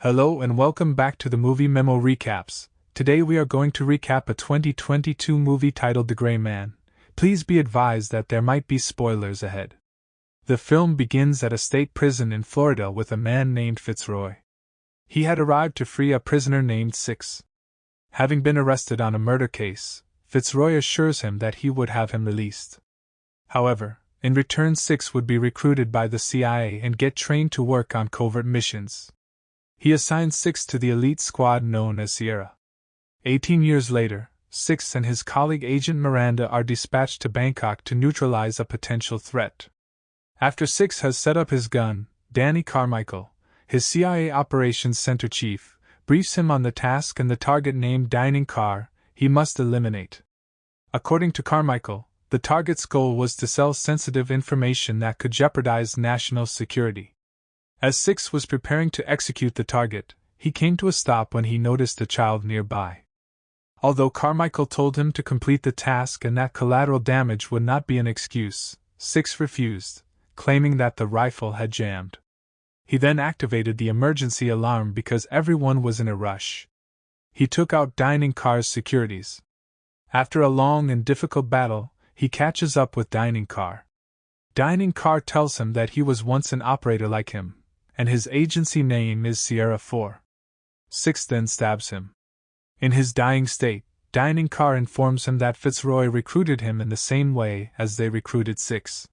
Hello and welcome back to the Movie Memo Recaps. Today we are going to recap a 2022 movie titled The Gray Man. Please be advised that there might be spoilers ahead. The film begins at a state prison in Florida with a man named Fitzroy. He had arrived to free a prisoner named Six. Having been arrested on a murder case, Fitzroy assures him that he would have him released. However, in return Six would be recruited by the CIA and get trained to work on covert missions. He assigns Six to the elite squad known as Sierra. 18 years later, Six and his colleague Agent Miranda are dispatched to Bangkok to neutralize a potential threat. After Six has set up his gun, Danny Carmichael, his CIA Operations Center chief, briefs him on the task and the target named Dining Car he must eliminate. According to Carmichael, the target's goal was to sell sensitive information that could jeopardize national security. As Six was preparing to execute the target, he came to a stop when he noticed a child nearby. Although Carmichael told him to complete the task and that collateral damage would not be an excuse, Six refused, claiming that the rifle had jammed. He then activated the emergency alarm because everyone was in a rush. He took out Dining Car's securities. After a long and difficult battle, he catches up with Dining Car. Dining Car tells him that he was once an operator like him, and his agency name is Sierra 4. Six then stabs him. In his dying state, Dining Car informs him that Fitzroy recruited him in the same way as they recruited Six.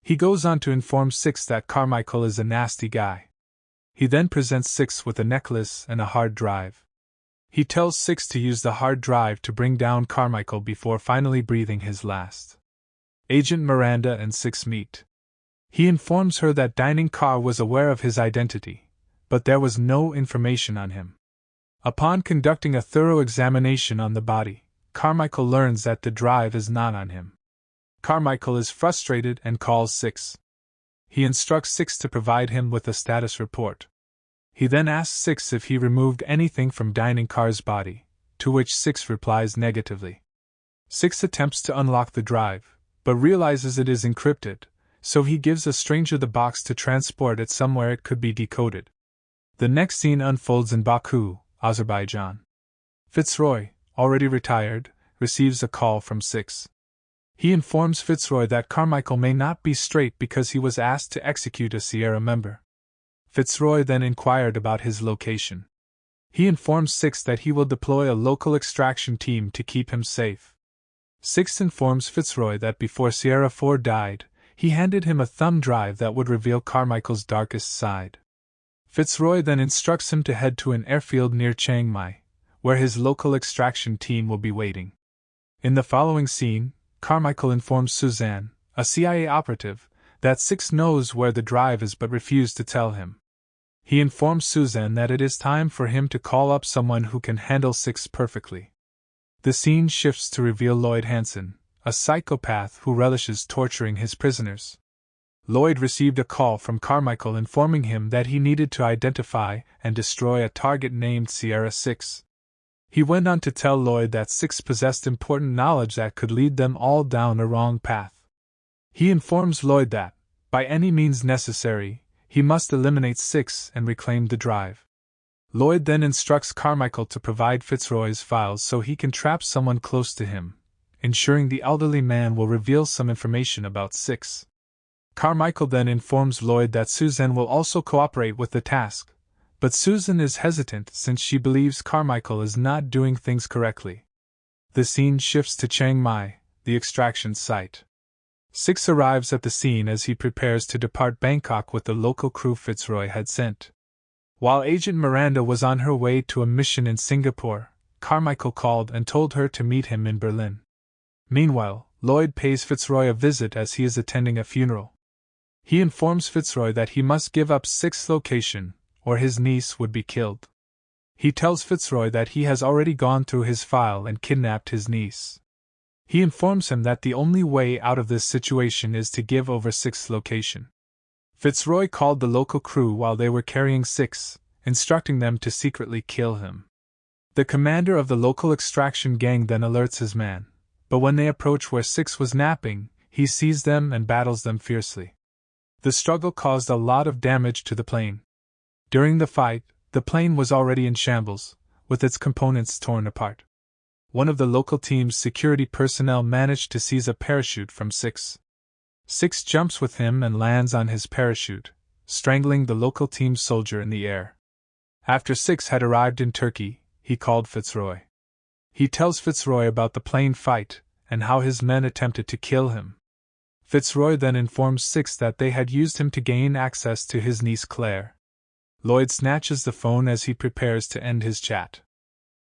He goes on to inform Six that Carmichael is a nasty guy. He then presents Six with a necklace and a hard drive. He tells Six to use the hard drive to bring down Carmichael before finally breathing his last. Agent Miranda and Six meet. He informs her that Dining Car was aware of his identity, but there was no information on him. Upon conducting a thorough examination on the body, Carmichael learns that the drive is not on him. Carmichael is frustrated and calls Six. He instructs Six to provide him with a status report. He then asks Six if he removed anything from Dining Car's body, to which Six replies negatively. Six attempts to unlock the drive, but realizes it is encrypted, so he gives a stranger the box to transport it somewhere it could be decoded. The next scene unfolds in Baku, Azerbaijan. Fitzroy, already retired, receives a call from Six. He informs Fitzroy that Carmichael may not be straight because he was asked to execute a Sierra member. Fitzroy then inquired about his location. He informs Six that he will deploy a local extraction team to keep him safe. Six informs Fitzroy that before Sierra 4 died, he handed him a thumb drive that would reveal Carmichael's darkest side. Fitzroy then instructs him to head to an airfield near Chiang Mai, where his local extraction team will be waiting. In the following scene, Carmichael informs Suzanne, a CIA operative, that Six knows where the drive is but refused to tell him. He informs Suzanne that it is time for him to call up someone who can handle Six perfectly. The scene shifts to reveal Lloyd Hansen, a psychopath who relishes torturing his prisoners. Lloyd received a call from Carmichael informing him that he needed to identify and destroy a target named Sierra 6. He went on to tell Lloyd that Six possessed important knowledge that could lead them all down a wrong path. He informs Lloyd that, by any means necessary, he must eliminate Six and reclaim the drive. Lloyd then instructs Carmichael to provide Fitzroy's files so he can trap someone close to him, ensuring the elderly man will reveal some information about Six. Carmichael then informs Lloyd that Susan will also cooperate with the task, but Susan is hesitant since she believes Carmichael is not doing things correctly. The scene shifts to Chiang Mai, the extraction site. Six arrives at the scene as he prepares to depart Bangkok with the local crew Fitzroy had sent. While Agent Miranda was on her way to a mission in Singapore, Carmichael called and told her to meet him in Berlin. Meanwhile, Lloyd pays Fitzroy a visit as he is attending a funeral. He informs Fitzroy that he must give up Six's location, or his niece would be killed. He tells Fitzroy that he has already gone through his file and kidnapped his niece. He informs him that the only way out of this situation is to give over Six's location. Fitzroy called the local crew while they were carrying Six, instructing them to secretly kill him. The commander of the local extraction gang then alerts his man, but when they approach where Six was napping, he sees them and battles them fiercely. The struggle caused a lot of damage to the plane. During the fight, The plane was already in shambles, with its components torn apart. One of the local team's security personnel managed to seize a parachute from Six. Six jumps with him and lands on his parachute, strangling the local team's soldier in the air. After Six had arrived in Turkey, he called Fitzroy. He tells Fitzroy about the plane fight and how his men attempted to kill him. Fitzroy then informs Six that they had used him to gain access to his niece Claire. Lloyd snatches the phone as he prepares to end his chat.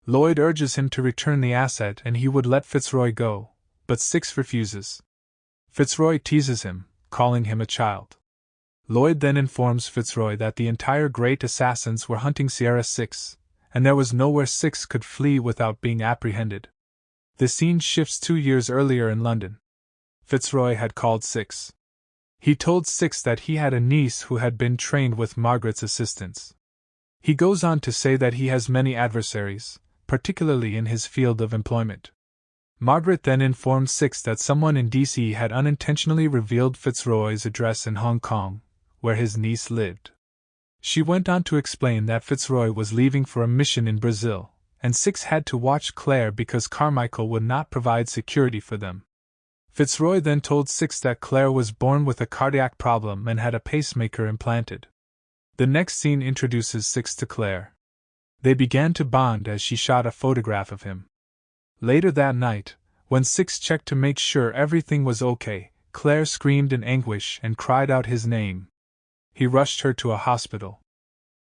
Lloyd urges him to return the asset and he would let Fitzroy go, but Six refuses. Fitzroy teases him, calling him a child. Lloyd then informs Fitzroy that the entire great assassins were hunting Sierra 6, and there was nowhere Six could flee without being apprehended. The scene shifts 2 years earlier in London. Fitzroy had called Six. He told Six that he had a niece who had been trained with Margaret's assistance. He goes on to say that he has many adversaries, particularly in his field of employment. Margaret then informed Six that someone in D.C. had unintentionally revealed Fitzroy's address in Hong Kong, where his niece lived. She went on to explain that Fitzroy was leaving for a mission in Brazil, and Six had to watch Claire because Carmichael would not provide security for them. Fitzroy then told Six that Claire was born with a cardiac problem and had a pacemaker implanted. The next scene introduces Six to Claire. They began to bond as she shot a photograph of him. Later that night, when Six checked to make sure everything was okay, Claire screamed in anguish and cried out his name. He rushed her to a hospital.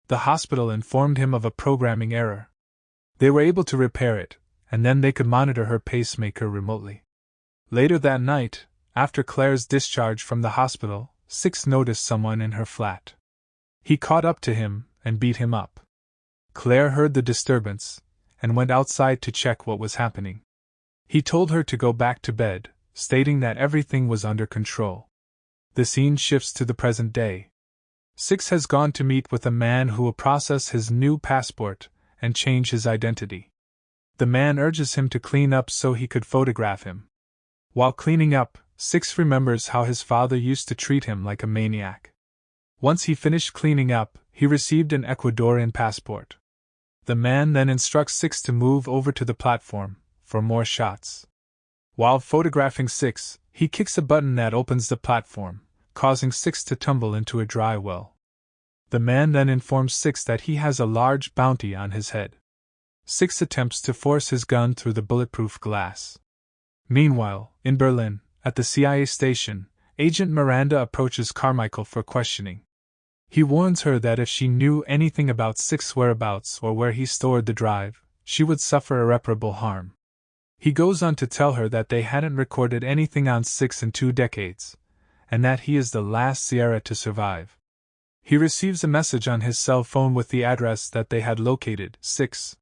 The hospital informed him of a programming error. They were able to repair it, and then they could monitor her pacemaker remotely. Later that night, after Claire's discharge from the hospital, Six noticed someone in her flat. He caught up to him and beat him up. Claire heard the disturbance and went outside to check what was happening. He told her to go back to bed, stating that everything was under control. The scene shifts to the present day. Six has gone to meet with a man who will process his new passport and change his identity. The man urges him to clean up so he could photograph him. While cleaning up, Six remembers how his father used to treat him like a maniac. Once he finished cleaning up, he received an Ecuadorian passport. The man then instructs Six to move over to the platform for more shots. While photographing Six, he kicks a button that opens the platform, causing Six to tumble into a dry well. The man then informs Six that he has a large bounty on his head. Six attempts to force his gun through the bulletproof glass. Meanwhile, in Berlin, at the CIA station, Agent Miranda approaches Carmichael for questioning. He warns her that if she knew anything about Six's whereabouts or where he stored the drive, she would suffer irreparable harm. He goes on to tell her that they hadn't recorded anything on Six in 2 decades, and that he is the last Sierra to survive. He receives a message on his cell phone with the address that they had located, Six.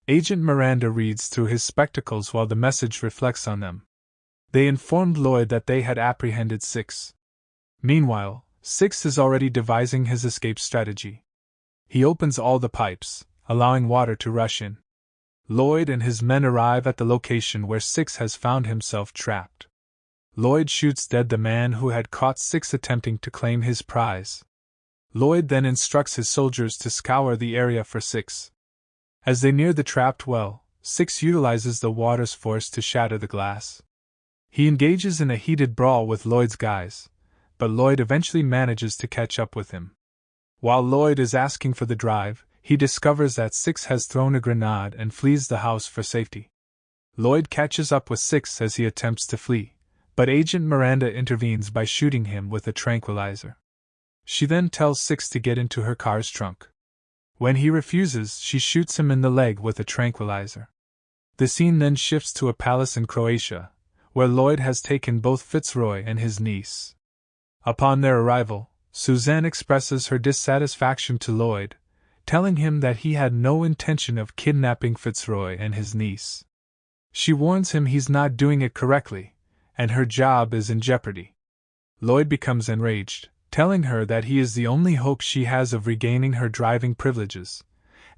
Agent Miranda reads through his spectacles while the message reflects on them. They informed Lloyd that they had apprehended Six. Meanwhile, Six is already devising his escape strategy. He opens all the pipes, allowing water to rush in. Lloyd and his men arrive at the location where Six has found himself trapped. Lloyd shoots dead the man who had caught Six attempting to claim his prize. Lloyd then instructs his soldiers to scour the area for Six. As they near the trapped well, Six utilizes the water's force to shatter the glass. He engages in a heated brawl with Lloyd's guys, but Lloyd eventually manages to catch up with him. While Lloyd is asking for the drive, he discovers that Six has thrown a grenade and flees the house for safety. Lloyd catches up with Six as he attempts to flee, but Agent Miranda intervenes by shooting him with a tranquilizer. She then tells Six to get into her car's trunk. When he refuses, she shoots him in the leg with a tranquilizer. The scene then shifts to a palace in Croatia, where Lloyd has taken both Fitzroy and his niece. Upon their arrival, Suzanne expresses her dissatisfaction to Lloyd, telling him that he had no intention of kidnapping Fitzroy and his niece. She warns him he's not doing it correctly, and her job is in jeopardy. Lloyd becomes enraged, telling her that he is the only hope she has of regaining her driving privileges,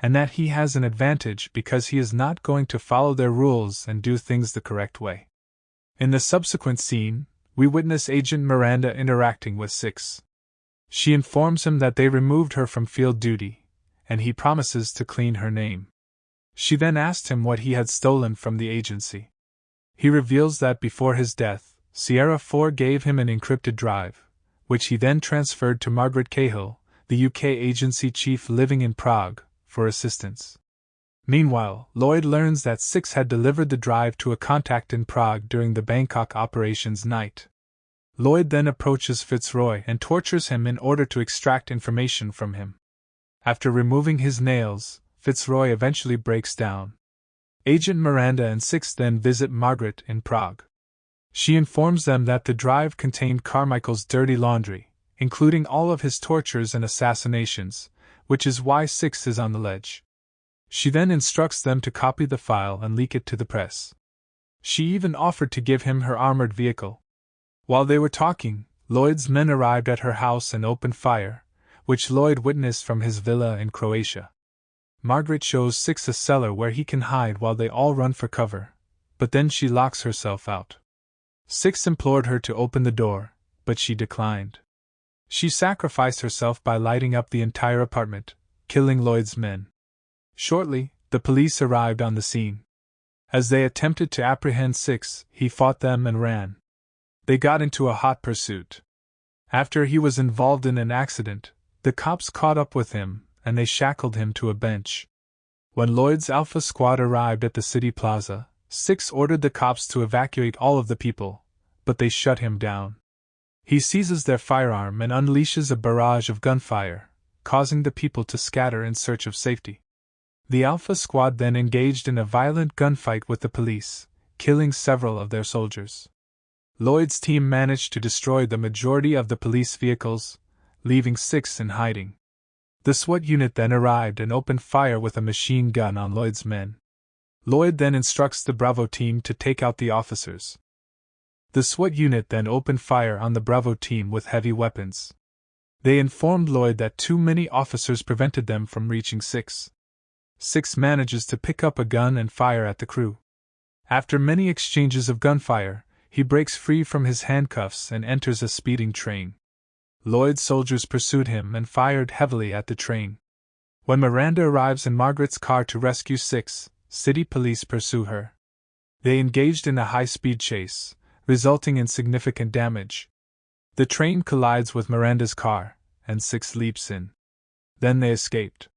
and that he has an advantage because he is not going to follow their rules and do things the correct way. In the subsequent scene, we witness Agent Miranda interacting with Six. She informs him that they removed her from field duty, and he promises to clean her name. She then asked him what he had stolen from the agency. He reveals that before his death, Sierra 4 gave him an encrypted drive, which he then transferred to Margaret Cahill, the UK agency chief living in Prague, for assistance. Meanwhile, Lloyd learns that 6 had delivered the drive to a contact in Prague during the Bangkok operations night. Lloyd then approaches Fitzroy and tortures him in order to extract information from him. After removing his nails, Fitzroy eventually breaks down. Agent Miranda and 6 then visit Margaret in Prague. She informs them that the drive contained Carmichael's dirty laundry, including all of his tortures and assassinations, which is why 6 is on the ledge. She then instructs them to copy the file and leak it to the press. She even offered to give him her armored vehicle. While they were talking, Lloyd's men arrived at her house and opened fire, which Lloyd witnessed from his villa in Croatia. Margaret shows 6 a cellar where he can hide while they all run for cover, but then she locks herself out. 6 implored her to open the door, but she declined. She sacrificed herself by lighting up the entire apartment, killing Lloyd's men. Shortly, the police arrived on the scene. As they attempted to apprehend 6, he fought them and ran. They got into a hot pursuit. After he was involved in an accident, the cops caught up with him, and they shackled him to a bench. When Lloyd's Alpha Squad arrived at the city plaza, 6 ordered the cops to evacuate all of the people, but they shut him down. He seizes their firearm and unleashes a barrage of gunfire, causing the people to scatter in search of safety. The Alpha Squad then engaged in a violent gunfight with the police, killing several of their soldiers. Lloyd's team managed to destroy the majority of the police vehicles, leaving 6 in hiding. The SWAT unit then arrived and opened fire with a machine gun on Lloyd's men. Lloyd then instructs the Bravo team to take out the officers. The SWAT unit then opened fire on the Bravo team with heavy weapons. They informed Lloyd that too many officers prevented them from reaching 6. 6 manages to pick up a gun and fire at the crew. After many exchanges of gunfire, he breaks free from his handcuffs and enters a speeding train. Lloyd's soldiers pursued him and fired heavily at the train. When Miranda arrives in Margaret's car to rescue 6, city police pursue her. They engaged in a high-speed chase, resulting in significant damage. The train collides with Miranda's car, and 6 leaps in. Then they escaped.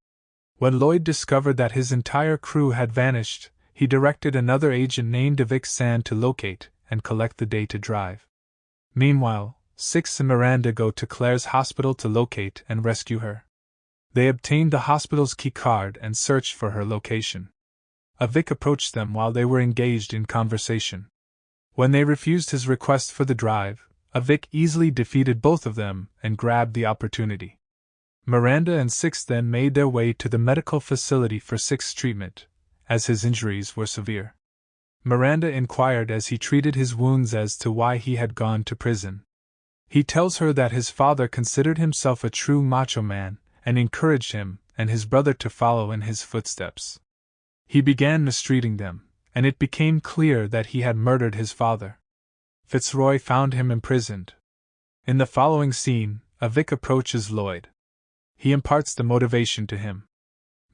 When Lloyd discovered that his entire crew had vanished, he directed another agent named Vic Sand to locate and collect the data drive. Meanwhile, 6 and Miranda go to Claire's hospital to locate and rescue her. They obtained the hospital's key card and searched for her location. Vic approached them while they were engaged in conversation. When they refused his request for the drive, Vic easily defeated both of them and grabbed the opportunity. Miranda and 6 then made their way to the medical facility for 6's treatment, as his injuries were severe. Miranda inquired as he treated his wounds as to why he had gone to prison. He tells her that his father considered himself a true macho man and encouraged him and his brother to follow in his footsteps. He began mistreating them, and it became clear that he had murdered his father. Fitzroy found him imprisoned. In the following scene, Vic approaches Lloyd. He imparts the motivation to him.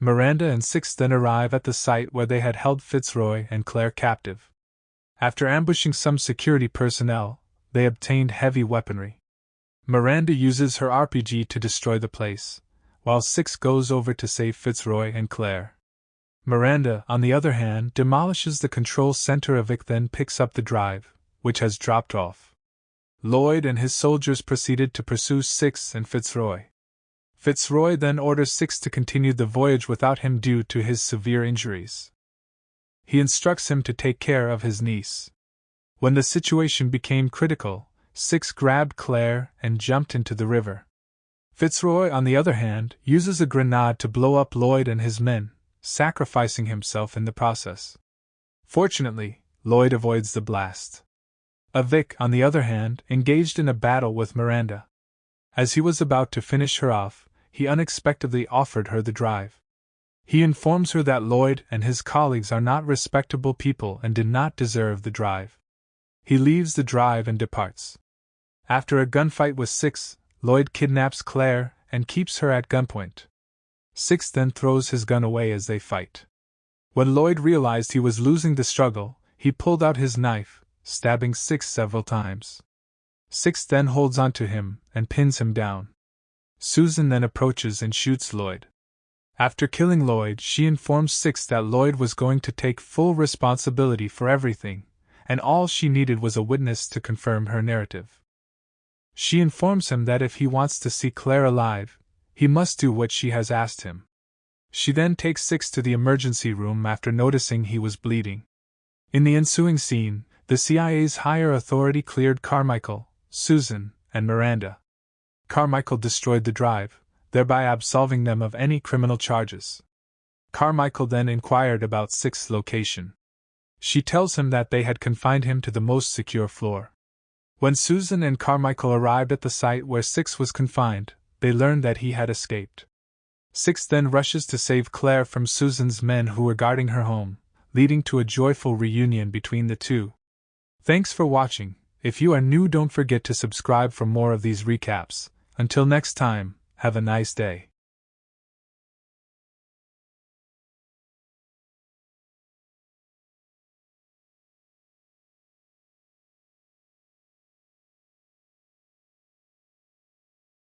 Miranda and 6 then arrive at the site where they had held Fitzroy and Claire captive. After ambushing some security personnel, they obtained heavy weaponry. Miranda uses her RPG to destroy the place, while 6 goes over to save Fitzroy and Claire. Miranda, on the other hand, demolishes the control center. Vic then picks up the drive, which has dropped off. Lloyd and his soldiers proceeded to pursue 6 and Fitzroy. Fitzroy then orders 6 to continue the voyage without him due to his severe injuries. He instructs him to take care of his niece. When the situation became critical, 6 grabbed Claire and jumped into the river. Fitzroy, on the other hand, uses a grenade to blow up Lloyd and his men, sacrificing himself in the process. Fortunately, Lloyd avoids the blast. Vic, on the other hand, engaged in a battle with Miranda. As he was about to finish her off, he unexpectedly offered her the drive. He informs her that Lloyd and his colleagues are not respectable people and did not deserve the drive. He leaves the drive and departs. After a gunfight with 6, Lloyd kidnaps Claire and keeps her at gunpoint. Six then throws his gun away as they fight. When Lloyd realized he was losing the struggle, he pulled out his knife, stabbing Six several times. Six then holds onto him and pins him down. Susan then approaches and shoots Lloyd. After killing Lloyd, she informs Six that Lloyd was going to take full responsibility for everything, and all she needed was a witness to confirm her narrative. She informs him that if he wants to see Claire alive, he must do what she has asked him. She then takes Six to the emergency room after noticing he was bleeding. In the ensuing scene, the CIA's higher authority cleared Carmichael, Susan, and Miranda. Carmichael destroyed the drive, thereby absolving them of any criminal charges. Carmichael then inquired about Six's location. She tells him that they had confined him to the most secure floor. When Susan and Carmichael arrived at the site where Six was confined, they learned that he had escaped. Six then rushes to save Claire from Susan's men who were guarding her home, leading to a joyful reunion between the two. Thanks for watching. If you are new, don't forget to subscribe for more of these recaps. Until next time, have a nice day.